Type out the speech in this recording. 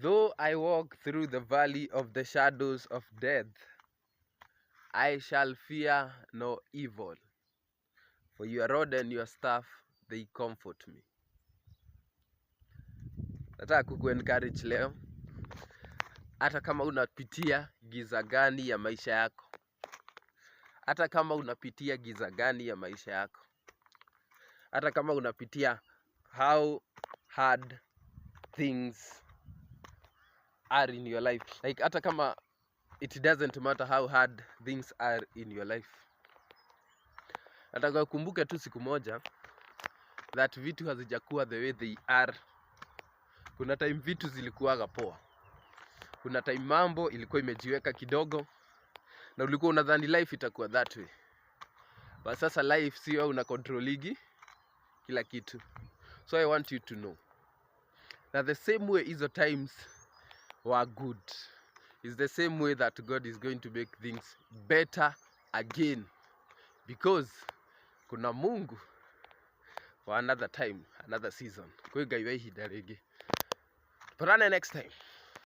Though I walk through the valley of the shadows of death, I shall fear no evil, for your rod and your staff, they comfort me. Nataka kukuencourage leo, hata kama unapitia giza gani ya maisha yako, hata kama unapitia giza gani ya maisha yako, hata kama unapitia how hard things are in your life, like hata kama it doesn't matter how hard things are in your life, nataka ukumbuke tu siku moja that vitu hazijakuwa the way they are. Kuna time vitu zilikuwaga poa, kuna time mambo ilikuwa imejiweka kidogo na ulikuwa unadhani life itakuwa that way, but sasa life sio una controligi kila kitu. So I want you to know that the same way hizo times were good is the same way that God is going to make things better again, because kuna Mungu for another time, another season. Kwa hiyo gaiwa hii darege. Tupatane next time.